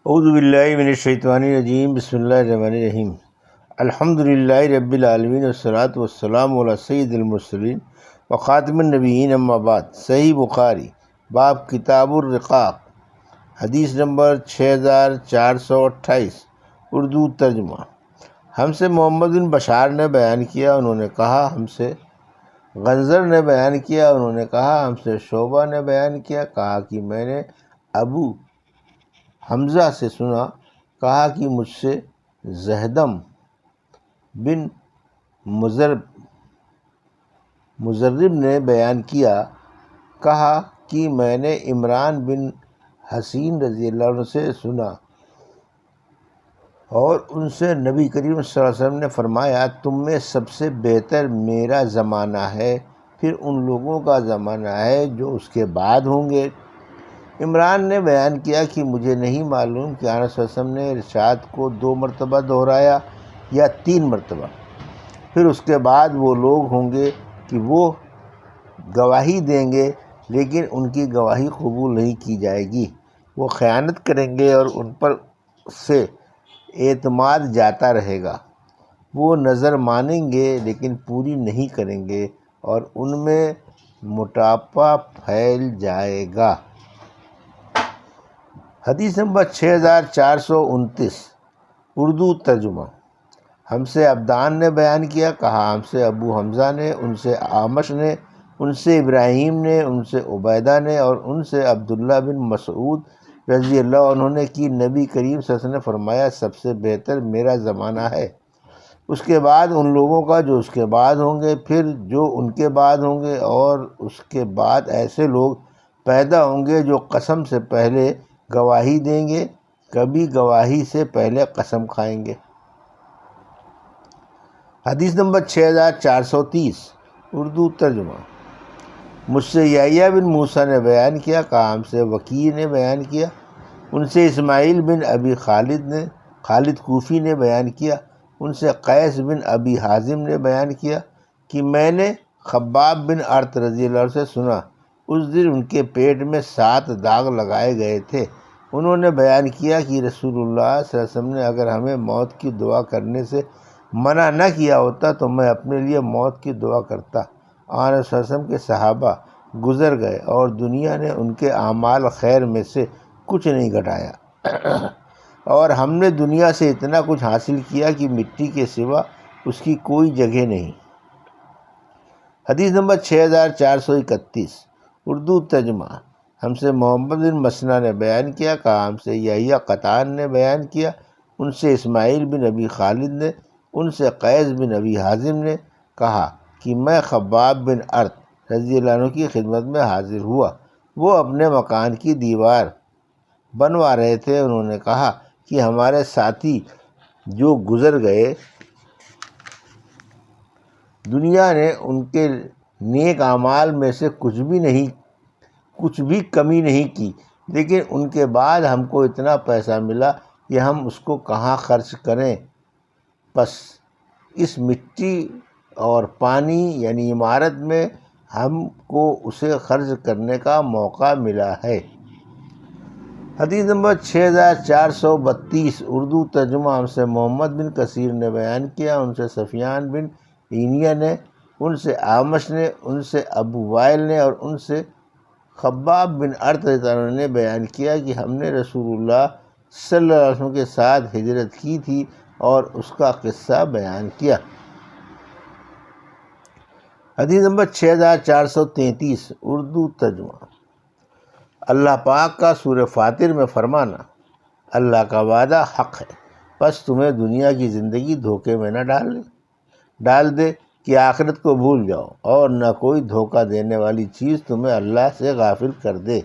اعوذ باللہ من الشیطان الرجیم، بسم اللہ الرحمن الرحیم۔ الحمد للہ رب العالمین والصلاۃ والسلام علی سید المرسلین وخاتم النبیین، اما بعد۔ صحیح بخاری باب کتاب الرقاق، حدیث نمبر 6428، اردو ترجمہ۔ ہم سے محمد بن بشار نے بیان کیا، انہوں نے کہا ہم سے غنزر نے بیان کیا، انہوں نے کہا ہم سے شعبہ نے بیان کیا، کہا کہ میں نے ابو حمزہ سے سنا، کہا کہ مجھ سے زہدم بن مزرب نے بیان کیا، کہا کہ میں نے عمران بن حسین رضی اللہ عنہ سے سنا اور ان سے نبی کریم صلی اللہ علیہ وسلم نے فرمایا، تم میں سب سے بہتر میرا زمانہ ہے، پھر ان لوگوں کا زمانہ ہے جو اس کے بعد ہوں گے۔ عمران نے بیان کیا کہ مجھے نہیں معلوم کہ آنس صلی اللہ علیہ وسلم نے ارشاد کو 2 مرتبہ دہرایا یا 3 مرتبہ۔ پھر اس کے بعد وہ لوگ ہوں گے کہ وہ گواہی دیں گے لیکن ان کی گواہی قبول نہیں کی جائے گی، وہ خیانت کریں گے اور ان پر سے اعتماد جاتا رہے گا، وہ نظر مانیں گے لیکن پوری نہیں کریں گے اور ان میں موٹاپا پھیل جائے گا۔ حدیث نمبر 6429، اردو ترجمہ۔ ہم سے عبدان نے بیان کیا، کہا ہم سے ابو حمزہ نے، ان سے اعمش نے، ان سے ابراہیم نے، ان سے عبیدہ نے اور ان سے عبداللہ بن مسعود رضی اللہ عنہ نے کہ نبی کریم صلی اللہ علیہ وسلم نے فرمایا، سب سے بہتر میرا زمانہ ہے، اس کے بعد ان لوگوں کا جو اس کے بعد ہوں گے، پھر جو ان کے بعد ہوں گے، اور اس کے بعد ایسے لوگ پیدا ہوں گے جو قسم سے پہلے گواہی دیں گے، کبھی گواہی سے پہلے قسم کھائیں گے۔ حدیث نمبر 6430، اردو ترجمہ۔ مجھ سے یحییٰ بن موسیٰ نے بیان کیا، کہا ہم سے وکیع نے بیان کیا، ان سے اسماعیل بن ابی خالد کوفی نے بیان کیا، ان سے قیس بن ابی حازم نے بیان کیا کہ میں نے خباب بن ارت رضی اللہ عنہ سے سنا، اس دن ان کے پیٹ میں 7 داغ لگائے گئے تھے۔ انہوں نے بیان کیا کہ رسول اللہ صلی اللہ علیہ وسلم نے اگر ہمیں موت کی دعا کرنے سے منع نہ کیا ہوتا تو میں اپنے لیے موت کی دعا کرتا۔ آن صلی اللہ علیہ وسلم کے صحابہ گزر گئے اور دنیا نے ان کے اعمال خیر میں سے کچھ نہیں گھٹایا، اور ہم نے دنیا سے اتنا کچھ حاصل کیا کہ مٹی کے سوا اس کی کوئی جگہ نہیں۔ حدیث نمبر 6431، اردو ترجمہ۔ ہم سے محمد بن مسنہ نے بیان کیا، کہا ہم سے یحییٰ قطان نے بیان کیا، ان سے اسماعیل بن ابی خالد نے، ان سے قیس بن ابی حازم نے کہا کہ میں خباب بن ارت رضی اللہ عنہ کی خدمت میں حاضر ہوا، وہ اپنے مکان کی دیوار بنوا رہے تھے۔ انہوں نے کہا کہ ہمارے ساتھی جو گزر گئے، دنیا نے ان کے نیک اعمال میں سے کچھ بھی کمی نہیں کی، لیکن ان کے بعد ہم کو اتنا پیسہ ملا کہ ہم اس کو کہاں خرچ کریں، پس اس مٹی اور پانی یعنی عمارت میں ہم کو اسے خرچ کرنے کا موقع ملا ہے۔ حدیث نمبر 6432، اردو ترجمہ۔ ہم سے محمد بن کثیر نے بیان کیا، ان سے سفیان بن عینیہ نے، ان سے اعمش نے، ان سے ابو وائل نے اور ان سے خباب بن ارت رضی اللہ عنہ نے بیان کیا کہ ہم نے رسول اللہ صلی اللہ علیہ وسلم کے ساتھ ہجرت کی تھی اور اس کا قصہ بیان کیا۔ حدیث نمبر 6433، اردو ترجمہ۔ اللہ پاک کا سورہ فاطر میں فرمانا، اللہ کا وعدہ حق ہے، پس تمہیں دنیا کی زندگی دھوکے میں نہ ڈال دے کہ آخرت کو بھول جاؤ، اور نہ کوئی دھوکہ دینے والی چیز تمہیں اللہ سے غافل کر دے۔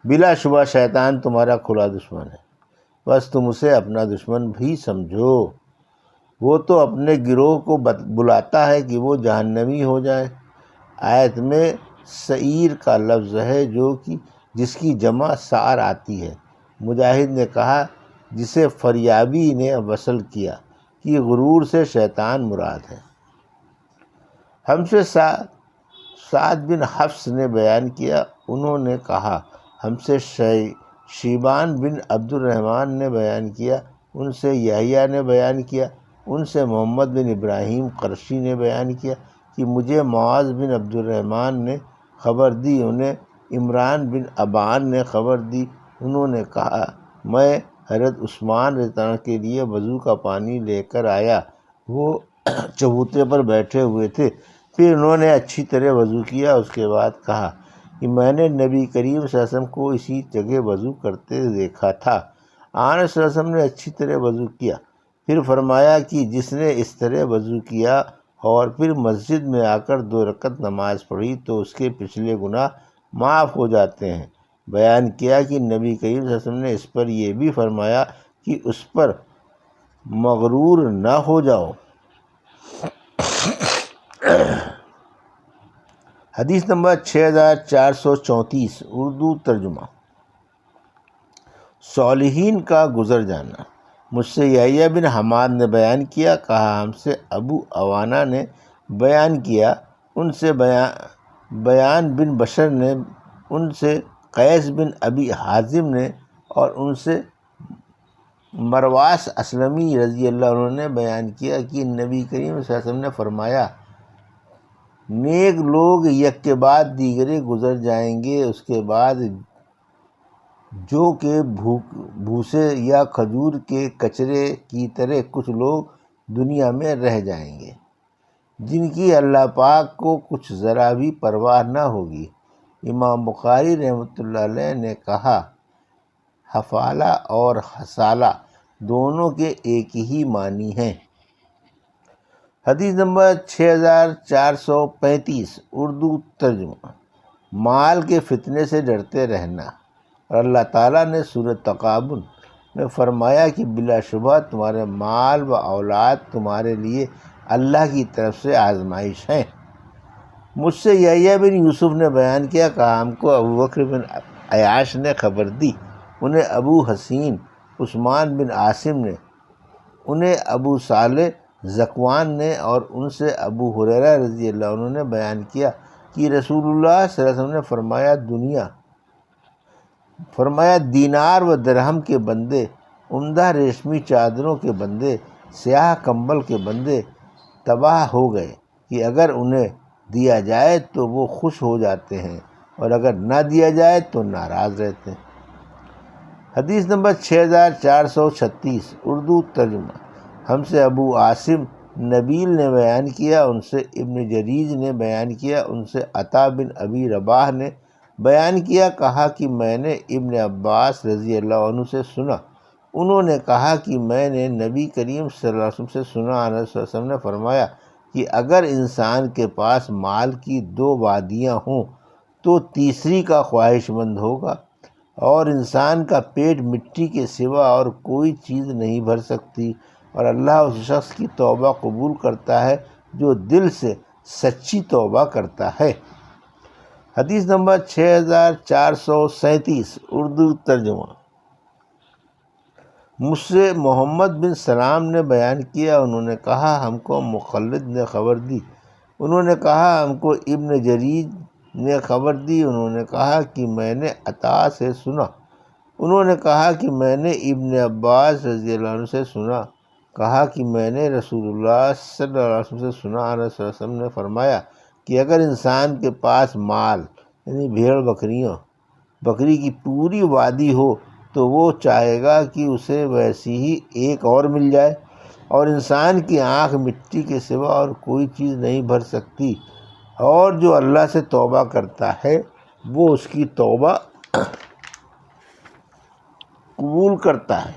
بلا شبہ شیطان تمہارا کھلا دشمن ہے، بس تم اسے اپنا دشمن بھی سمجھو، وہ تو اپنے گروہ کو بلاتا ہے کہ وہ جہنمی ہو جائیں۔ آیت میں سعیر کا لفظ ہے جس کی جمع سعر آتی ہے۔ مجاہد نے کہا جسے فریابی نے وصل کیا کہ غرور سے شیطان مراد ہے۔ ہم سے سعد بن حفص نے بیان کیا، انہوں نے کہا ہم سے شیبان بن عبد الرحمن نے بیان کیا، ان سے یحییٰ نے بیان کیا، ان سے محمد بن ابراہیم قرشی نے بیان کیا کہ مجھے معاذ بن عبد الرحمن نے خبر دی، انہیں عمران بن ابان نے خبر دی، انہوں نے کہا میں حضرت عثمان رضی اللہ عنہ کے لیے وضو کا پانی لے کر آیا، وہ چبوترے پر بیٹھے ہوئے تھے، پھر انہوں نے اچھی طرح وضو کیا، اس کے بعد کہا کہ میں نے نبی کریم صلی اللہ علیہ وسلم کو اسی جگہ وضو کرتے دیکھا تھا۔ آن صلی اللہ علیہ وسلم نے اچھی طرح وضو کیا، پھر فرمایا کہ جس نے اس طرح وضو کیا اور پھر مسجد میں آ کر 2 رکعت نماز پڑھی تو اس کے پچھلے گناہ معاف ہو جاتے ہیں۔ بیان کیا کہ نبی کریم صلی اللہ علیہ وسلم نے اس پر یہ بھی فرمایا کہ اس پر مغرور نہ ہو جاؤ۔ حدیث نمبر 6434 اردو ترجمہ۔ صالحین کا گزر جانا۔ مجھ سے یحییٰ بن حماد نے بیان کیا، کہا ہم سے ابو عوانہ نے بیان کیا، ان سے بیان بن بشر نے، ان سے قیس بن ابی حازم نے، اور ان سے مرواس اسلمی رضی اللہ عنہ نے بیان کیا کہ نبی کریم صلی اللہ علیہ وسلم نے فرمایا نیک لوگ یک کے بعد دیگرے گزر جائیں گے، اس کے بعد جو کہ بھوسے یا کھجور کے کچرے کی طرح کچھ لوگ دنیا میں رہ جائیں گے، جن کی اللہ پاک کو کچھ ذرا بھی پرواہ نہ ہوگی۔ امام بخاری رحمۃ اللہ علیہ نے کہا حفالہ اور حصالہ دونوں کے ایک ہی معنی ہیں۔ حدیث نمبر 6435 اردو ترجمہ۔ مال کے فتنے سے ڈرتے رہنا۔ اور اللہ تعالیٰ نے سورۃ تغابن میں فرمایا کہ بلا شبہ تمہارے مال و اولاد تمہارے لیے اللہ کی طرف سے آزمائش ہیں۔ مجھ سے یحییٰ بن یوسف نے بیان کیا، کہا ہم کو ابو بکر بن عیاش نے خبر دی، انہیں ابو حسین عثمان بن عاصم نے، انہیں ابو صالح ذکوان نے، اور ان سے ابو ہریرہ رضی اللہ عنہ نے بیان کیا کہ رسول اللہ صلی اللہ علیہ وسلم نے فرمایا دینار و درہم کے بندے، عمدہ ریشمی چادروں کے بندے، سیاہ کمبل کے بندے تباہ ہو گئے کہ اگر انہیں دیا جائے تو وہ خوش ہو جاتے ہیں اور اگر نہ دیا جائے تو ناراض رہتے ہیں۔ حدیث نمبر 6436 اردو ترجمہ۔ ہم سے ابو عاصم نبیل نے بیان کیا، ان سے ابن جریج نے بیان کیا، ان سے عطا بن ابی رباح نے بیان کیا، کہا کہ میں نے ابن عباس رضی اللہ عنہ سے سنا، انہوں نے کہا کہ میں نے نبی کریم صلی اللہ علیہ وسلم سے سنا، آن صلی اللہ علیہ وسلم نے فرمایا کہ اگر انسان کے پاس مال کی 2 وادیاں ہوں تو تیسری کا خواہش مند ہوگا، اور انسان کا پیٹ مٹی کے سوا اور کوئی چیز نہیں بھر سکتی، اور اللہ اس شخص کی توبہ قبول کرتا ہے جو دل سے سچی توبہ کرتا ہے۔ حدیث نمبر 6437 اردو ترجمہ۔ مجھ سے محمد بن سلام نے بیان کیا، انہوں نے کہا ہم کو مخلد نے خبر دی، انہوں نے کہا ہم کو ابن جریج نے خبر دی، انہوں نے کہا کہ میں نے عطا سے سنا، انہوں نے کہا کہ میں نے ابن عباس رضی اللہ عنہ سے سنا، کہا کہ میں نے رسول اللہ صلی اللہ علیہ وسلم سے سنا، آن صلی اللہ علیہ وسلم نے فرمایا کہ اگر انسان کے پاس مال یعنی بھیڑ بکری کی پوری وادی ہو تو وہ چاہے گا کہ اسے ویسی ہی ایک اور مل جائے، اور انسان کی آنکھ مٹی کے سوا اور کوئی چیز نہیں بھر سکتی، اور جو اللہ سے توبہ کرتا ہے وہ اس کی توبہ قبول کرتا ہے۔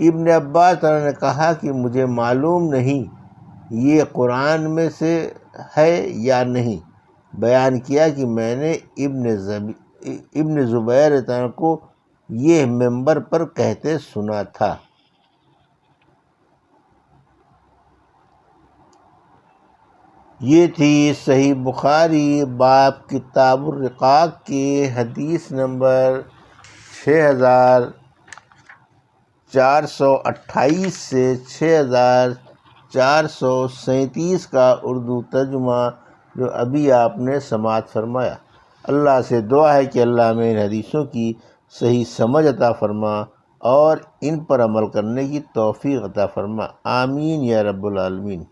ابن عباس نے کہا کہ مجھے معلوم نہیں یہ قرآن میں سے ہے یا نہیں۔ بیان کیا کہ میں نے ابن زبیر کو یہ منبر پر کہتے سنا تھا۔ یہ تھی صحیح بخاری باب کتاب الرقاق کے حدیث نمبر 6428 سے 6437 کا اردو ترجمہ جو ابھی آپ نے سماعت فرمایا۔ اللہ سے دعا ہے کہ اللہ ہمیں ان حدیثوں کی صحیح سمجھ عطا فرما اور ان پر عمل کرنے کی توفیق عطا فرما، آمین یا رب العالمین۔